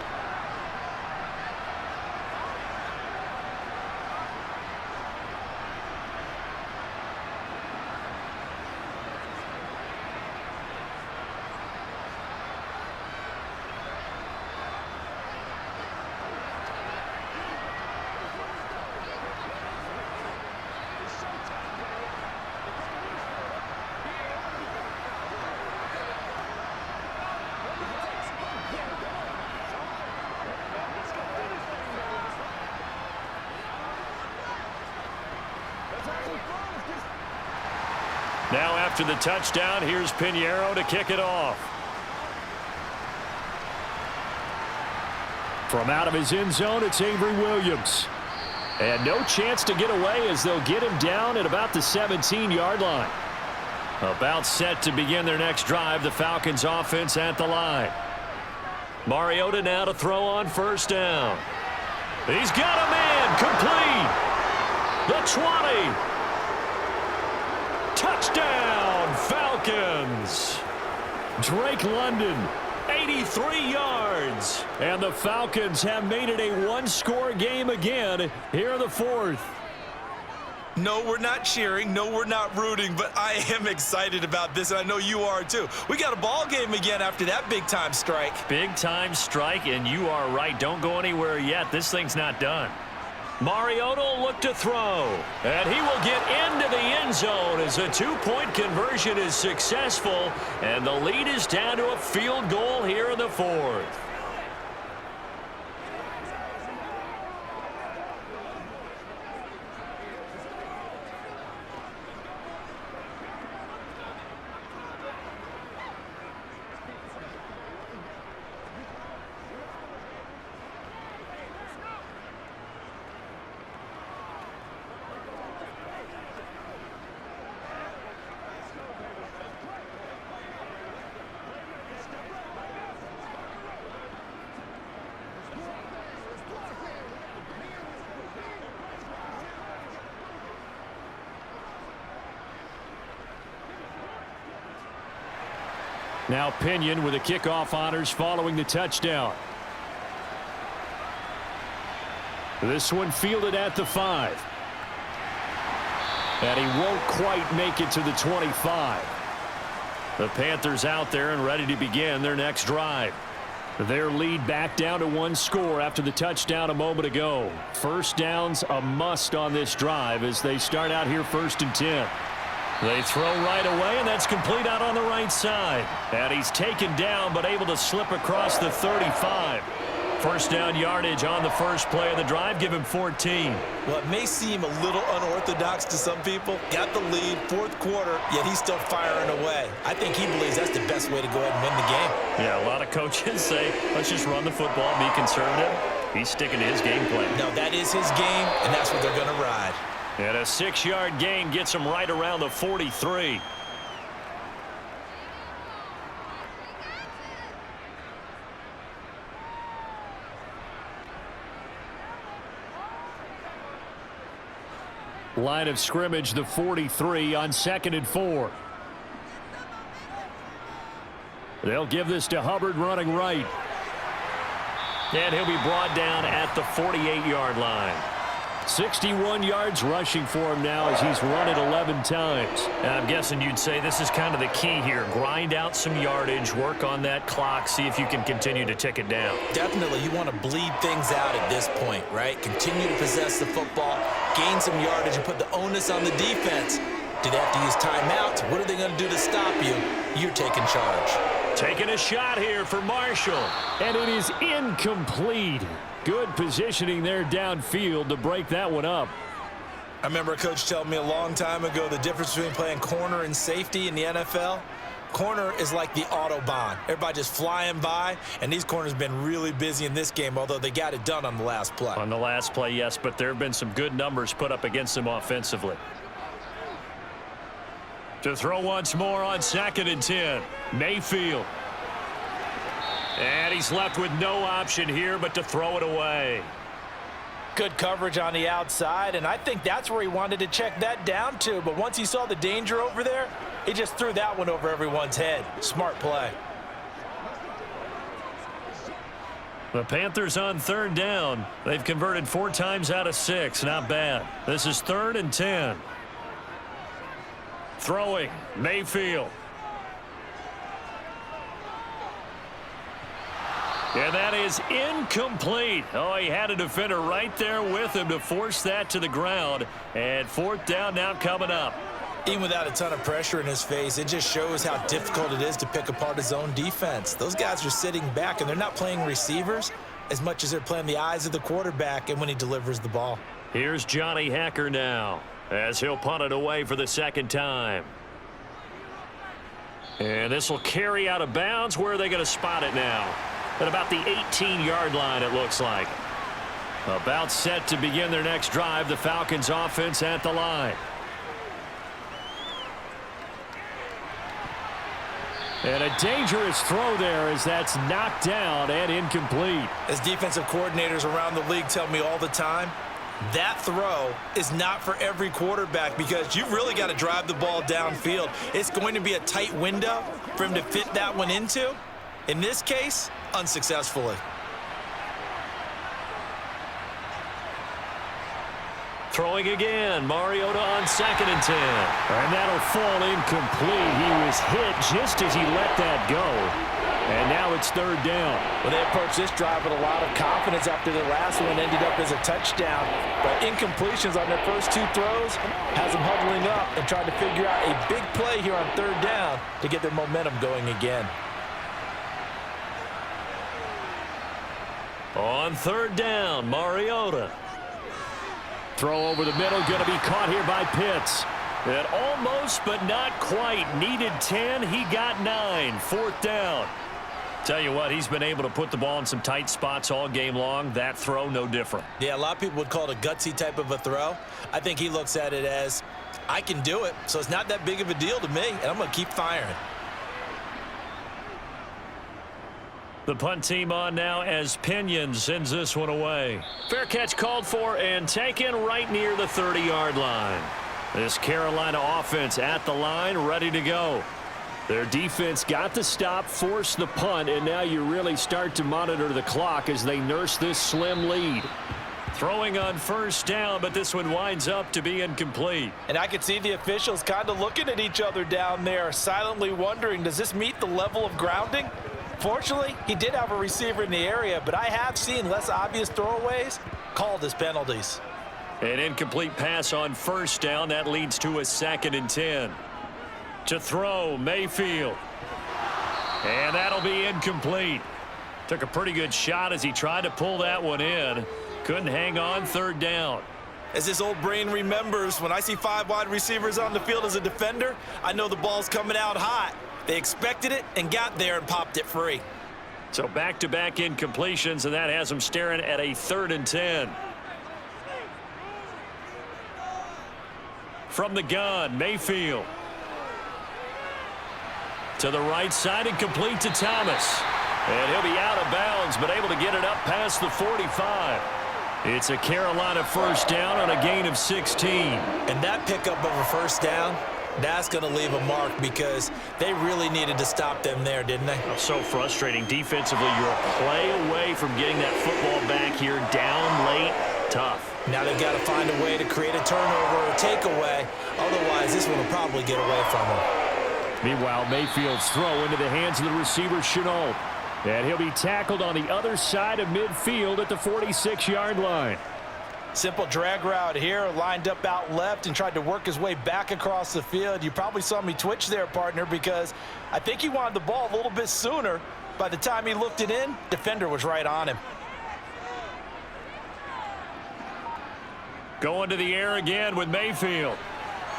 Now after the touchdown, here's Pinheiro to kick it off. From out of his end zone, it's Avery Williams. And no chance to get away as they'll get him down at about the 17-yard line. About set to begin their next drive, the Falcons offense at the line. Mariota now to throw on 1st down. He's got a man complete. The 20. Touchdown, Falcons. Drake London, 83 yards. And the Falcons have made it a 1-score game again here in the 4th. No, we're not cheering. No, we're not rooting, but I am excited about this, and I know you are too. We got a ball game again after that big-time strike. Big-time strike, and you are right. Don't go anywhere yet. This thing's not done. Mariota will look to throw, and he will get into the end zone as a 2-point conversion is successful, and the lead is down to a field goal here in the 4th. Now Pinion with the kickoff honors following the touchdown. This one fielded at the 5. And he won't quite make it to the 25. The Panthers out there and ready to begin their next drive. Their lead back down to 1 score after the touchdown a moment ago. 1st down's a must on this drive as they start out here 1st and 10. They throw right away, and that's complete out on the right side. And he's taken down, but able to slip across the 35. 1st down yardage on the first play of the drive. Give him 14. Well, it may seem a little unorthodox to some people. Got the lead, 4th quarter, yet he's still firing away. I think he believes that's the best way to go ahead and win the game. Yeah, a lot of coaches say, let's just run the football, be conservative. He's sticking to his game plan. No, that is his game, and that's what they're going to ride. And a 6-yard gain gets him right around the 43. Line of scrimmage, the 43 on 2nd and 4. They'll give this to Hubbard running right. And he'll be brought down at the 48-yard line. 61 yards rushing for him now as he's run it 11 times. And I'm guessing you'd say this is kind of the key here. Grind out some yardage, work on that clock, see if you can continue to tick it down. Definitely, you want to bleed things out at this point, right? Continue to possess the football, gain some yardage, and put the onus on the defense. Do they have to use timeouts? What are they going to do to stop you? You're taking charge. Taking a shot here for Marshall. And it is incomplete. Good positioning there downfield to break that one up. I remember a coach telling me a long time ago the difference between playing corner and safety in the NFL. Corner is like the Autobahn. Everybody just flying by, and these corners have been really busy in this game, although they got it done on the last play. On the last play, yes, but there have been some good numbers put up against them offensively. To throw once more on 2nd and 10. Mayfield. And he's left with no option here but to throw it away. Good coverage on the outside, and I think that's where he wanted to check that down to. But once he saw the danger over there, he just threw that one over everyone's head. Smart play. The Panthers on 3rd down. They've converted 4 times out of 6. Not bad. This is 3rd and 10. Throwing, Mayfield. And that is incomplete. Oh, he had a defender right there with him to force that to the ground. And 4th down now coming up. Even without a ton of pressure in his face, it just shows how difficult it is to pick apart his own defense. Those guys are sitting back, and they're not playing receivers as much as they're playing the eyes of the quarterback and when he delivers the ball. Here's Johnny Hacker now as he'll punt it away for the 2nd time. And this will carry out of bounds. Where are they going to spot it now? At about the 18-yard line, it looks like. About set to begin their next drive. The Falcons offense at the line. And a dangerous throw there as that's knocked down and incomplete. As defensive coordinators around the league tell me all the time, that throw is not for every quarterback because you've really got to drive the ball downfield. It's going to be a tight window for him to fit that one into. In this case, unsuccessfully. Throwing again, Mariota on 2nd and 10. And that'll fall incomplete. He was hit just as he let that go. And now it's 3rd down. Well, they approached this drive with a lot of confidence after their last one ended up as a touchdown. But incompletions on their first 2 throws has them huddling up and trying to figure out a big play here on 3rd down to get their momentum going again. On 3rd down, Mariota. Throw over the middle, going to be caught here by Pitts. And almost, but not quite. Needed 10, he got 9. 4th down. Tell you what, he's been able to put the ball in some tight spots all game long. That throw, no different. Yeah, a lot of people would call it a gutsy type of a throw. I think he looks at it as, I can do it, so it's not that big of a deal to me, and I'm going to keep firing. The punt team on now as Pinion sends this one away. Fair catch called for and taken right near the 30-yard line. This Carolina offense at the line, ready to go. Their defense got the stop, forced the punt, and now you really start to monitor the clock as they nurse this slim lead. Throwing on 1st down, but this one winds up to be incomplete. And I could see the officials kind of looking at each other down there, silently wondering, does this meet the level of grounding? Fortunately, he did have a receiver in the area, but I have seen less obvious throwaways called as penalties. An incomplete pass on 1st down. That leads to a 2nd and 10. To throw, Mayfield. And that'll be incomplete. Took a pretty good shot as he tried to pull that one in. Couldn't hang on. 3rd down. As his old brain remembers, when I see 5 wide receivers on the field as a defender, I know the ball's coming out hot. They expected it and got there and popped it free. So back-to-back incompletions, and that has them staring at a 3rd and 10. From the gun, Mayfield. To the right side and complete to Thomas. And he'll be out of bounds, but able to get it up past the 45. It's a Carolina first down on a gain of 16. And that pickup of a first down, that's going to leave a mark because they really needed to stop them there, didn't they? Oh, so frustrating. Defensively, you're a play away from getting that football back here. Down late, tough. Now they've got to find a way to create a turnover or a takeaway. Otherwise, this one will probably get away from them. Meanwhile, Mayfield's throw into the hands of the receiver, Chenault. And he'll be tackled on the other side of midfield at the 46-yard line. Simple drag route here, lined up out left and tried to work his way back across the field. You probably saw me twitch there, partner, because I think he wanted the ball a little bit sooner. By the time he looked it in, defender was right on him. Going to the air again with Mayfield.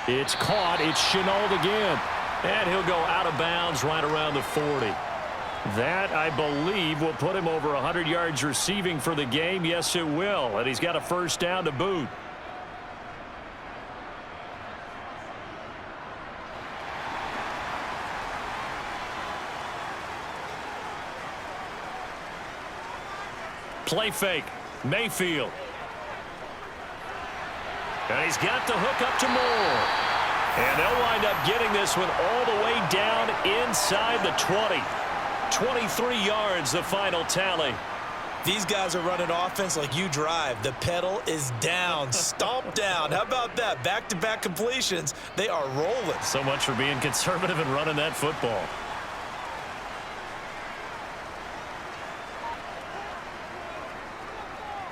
It's caught. It's Chenault again. And he'll go out of bounds right around the 40. That, I believe, will put him over 100 yards receiving for the game. Yes, it will. And he's got a first down to boot. Play fake. Mayfield. And he's got the hook up to Moore. And they'll wind up getting this one all the way down inside the 20. 23 yards, the final tally. These guys are running offense like you drive. The pedal is down, stomp down. How about that? Back-to-back completions. They are rolling. So much for being conservative and running that football.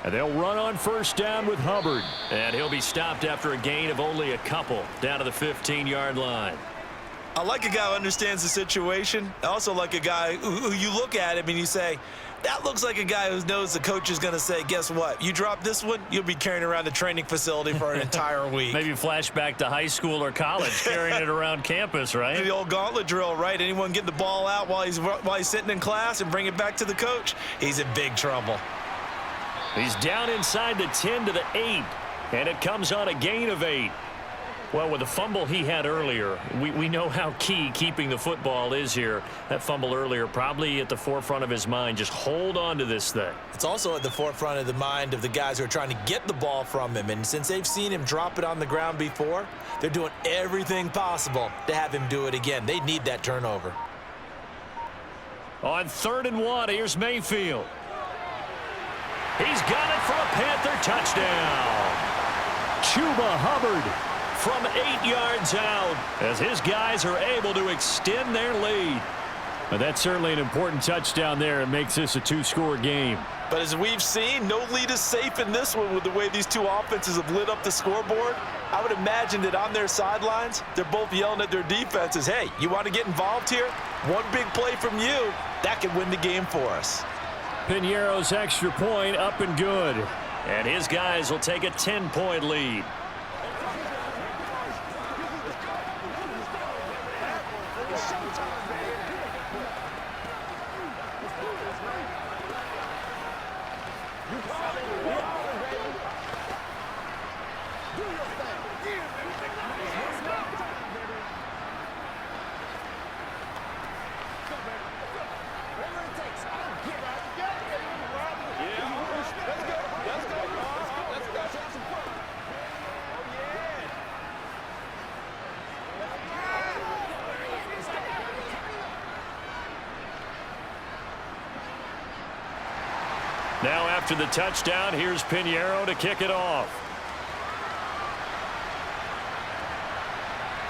And they'll run on first down with Hubbard. And he'll be stopped after a gain of only a couple down to the 15-yard line. I like a guy who understands the situation. I also like a guy who you look at him and you say, that looks like a guy who knows the coach is going to say, guess what? You drop this one, you'll be carrying around the training facility for an entire week. Maybe flashback to high school or college, carrying it around campus, right? The old gauntlet drill, right? Anyone get the ball out while he's sitting in class and bring it back to the coach? He's in big trouble. He's down inside the 10 to the 8, and it comes on a gain of 8. Well, with the fumble he had earlier, we know how key keeping the football is here. That fumble earlier probably at the forefront of his mind. Just hold on to this thing. It's also at the forefront of the mind of the guys who are trying to get the ball from him. And since they've seen him drop it on the ground before, they're doing everything possible to have him do it again. They need that turnover. On 3rd and 1, here's Mayfield. He's got it for a Panther touchdown. Chuba Hubbard from 8 yards out as his guys are able to extend their lead. But that's certainly an important touchdown there. It makes this a 2-score game. But as we've seen, no lead is safe in this one with the way these two offenses have lit up the scoreboard. I would imagine that on their sidelines, they're both yelling at their defenses, hey, you want to get involved here? One big play from you, that could win the game for us. Piñeiro's extra point up and good. And his guys will take a 10-point lead. Now after the touchdown, here's Piñeiro to kick it off.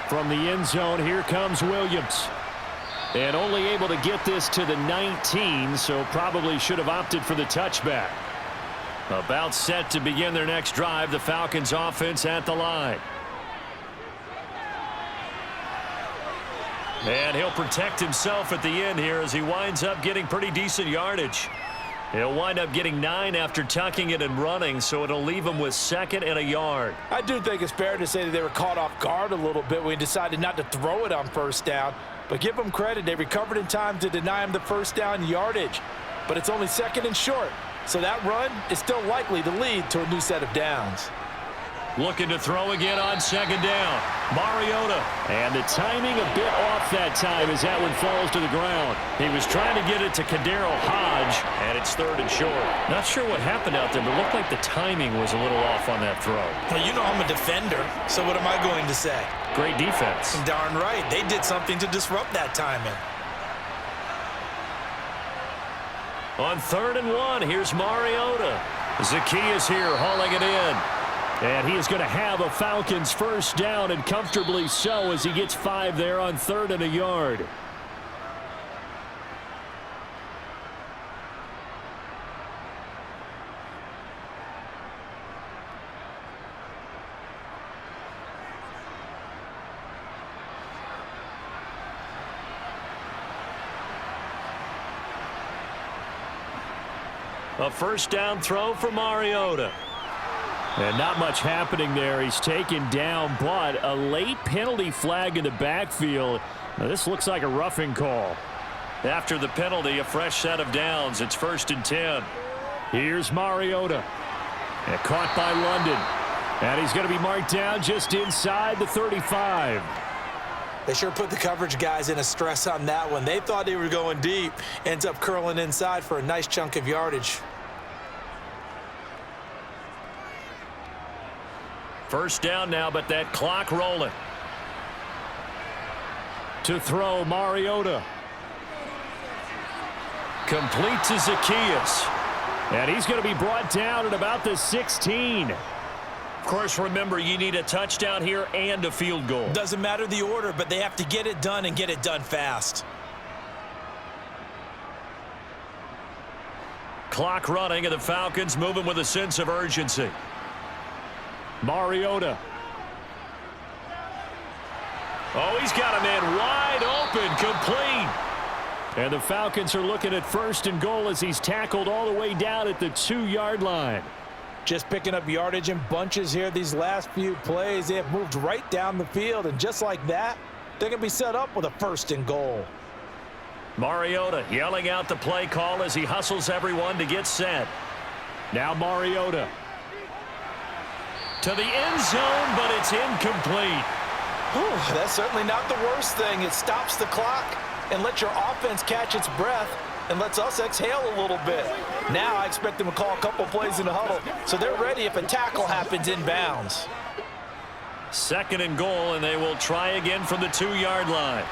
From the end zone, here comes Williams. And only able to get this to the 19, so probably should have opted for the touchback. About set to begin their next drive, the Falcons offense at the line. And he'll protect himself at the end here as he winds up getting pretty decent yardage. He'll wind up getting 9 after tucking it and running, so it'll leave him with 2nd and a yard. I do think it's fair to say that they were caught off guard a little bit when he decided not to throw it on first down. But give them credit, they recovered in time to deny him the first down yardage. But it's only 2nd and short, so that run is still likely to lead to a new set of downs. Looking to throw again on second down. Mariota. And the timing a bit off that time as that one falls to the ground. He was trying to get it to Kadero Hodge, and it's third and short. Not sure what happened out there, but it looked like the timing was a little off on that throw. Well, you know I'm a defender, so what am I going to say? Great defense. Darn right. They did something to disrupt that timing. On 3rd and 1, here's Mariota. Zacchaeus here hauling it in. And he is going to have a Falcons first down, and comfortably so, as he gets 5 there on 3rd and a yard. A first down throw for Mariota. And not much happening there. He's taken down, but a late penalty flag in the backfield. Now, this looks like a roughing call. After the penalty, a fresh set of downs. It's 1st and 10. Here's Mariota. And caught by London. And he's going to be marked down just inside the 35. They sure put the coverage guys in a stress on that one. They thought they were going deep. Ends up curling inside for a nice chunk of yardage. First down now, but that clock rolling. To throw, Mariota. Complete to Zacchaeus. And he's going to be brought down at about the 16. Of course, remember, you need a touchdown here and a field goal. Doesn't matter the order, but they have to get it done and get it done fast. Clock running, and the Falcons moving with a sense of urgency. Mariota. Oh, he's got a man wide open, complete. And the Falcons are looking at 1st and goal as he's tackled all the way down at the 2-yard line. Just picking up yardage in bunches here these last few plays. They have moved right down the field, and just like that, they're going to be set up with a 1st and goal. Mariota yelling out the play call as he hustles everyone to get set. Now Mariota. To the end zone, but it's incomplete. Whew, that's certainly not the worst thing. It stops the clock and lets your offense catch its breath and lets us exhale a little bit. Now I expect them to call a couple plays in the huddle, so they're ready if a tackle happens inbounds. 2nd and goal, and they will try again from the 2-yard line.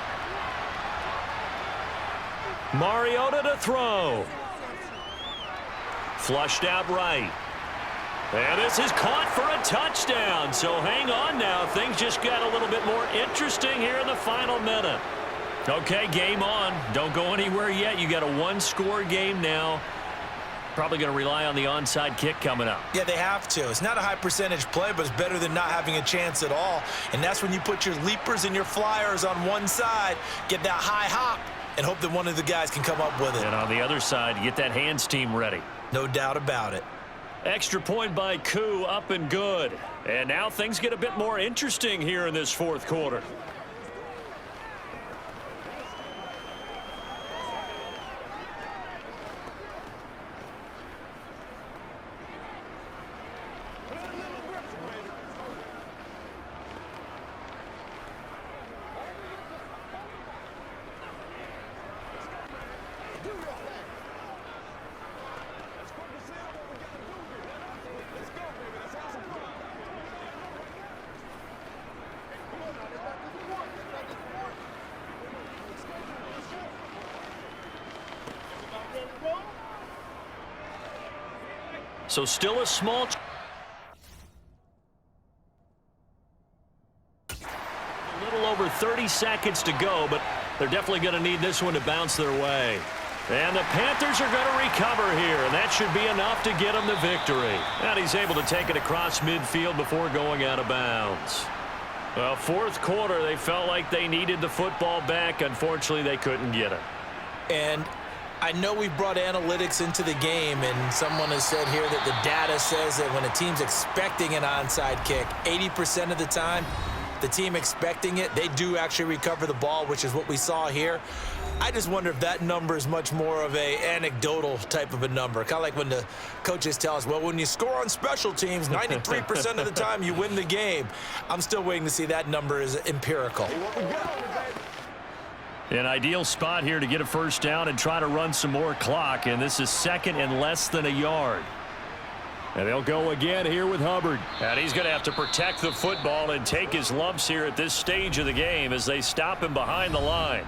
Mariota to throw. Flushed out right. And this is caught for a touchdown. So hang on now. Things just got a little bit more interesting here in the final minute. Okay, game on. Don't go anywhere yet. You got a 1-score game now. Probably going to rely on the onside kick coming up. Yeah, they have to. It's not a high percentage play, but it's better than not having a chance at all. And that's when you put your leapers and your flyers on one side, get that high hop, and hope that one of the guys can come up with it. And on the other side, get that hands team ready. No doubt about it. Extra point by Koo, up and good. And now things get a bit more interesting here in this 4th quarter. So still a small... A little over 30 seconds to go, but they're definitely going to need this one to bounce their way. And the Panthers are going to recover here, and that should be enough to get them the victory. And he's able to take it across midfield before going out of bounds. Well, 4th quarter, they felt like they needed the football back. Unfortunately, they couldn't get it. And I know we've brought analytics into the game, and someone has said here that the data says that when a team's expecting an onside kick, 80% of the time, the team expecting it, they do actually recover the ball, which is what we saw here. I just wonder if that number is much more of a anecdotal type of a number. Kind of like when the coaches tell us, well, when you score on special teams, 93% of the time you win the game. I'm still waiting to see that number is empirical. An ideal spot here to get a first down and try to run some more clock, and this is second and less than a yard. And they'll go again here with Hubbard. And he's going to have to protect the football and take his lumps here at this stage of the game as they stop him behind the line.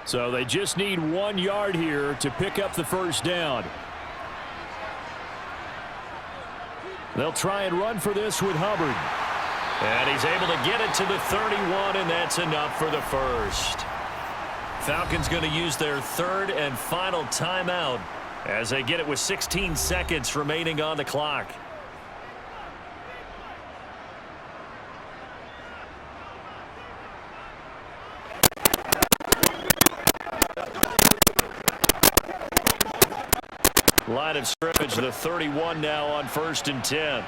So they just need 1 yard here to pick up the first down. They'll try and run for this with Hubbard. And he's able to get it to the 31, and that's enough for the first. Falcons going to use their third and final timeout as they get it with 16 seconds remaining on the clock. Line of scrimmage, the 31 now on 1st and 10.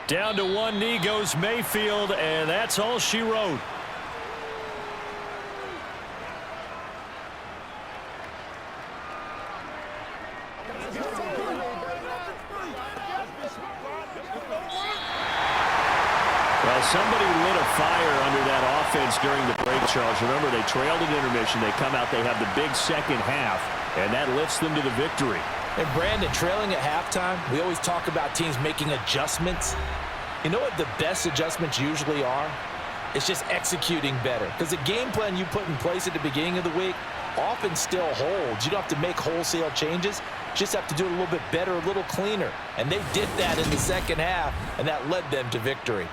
Down to one knee goes Mayfield, and that's all she wrote. Well, somebody lit a fire under that offense during the break, Charles. Remember, they trailed at intermission. They come out, they have the big second half, and that lifts them to the victory. And Brandon, trailing at halftime, we always talk about teams making adjustments. You know what the best adjustments usually are? It's just executing better. Because the game plan you put in place at the beginning of the week often still holds. You don't have to make wholesale changes. Just have to do it a little bit better, a little cleaner. And they did that in the second half, and that led them to victory.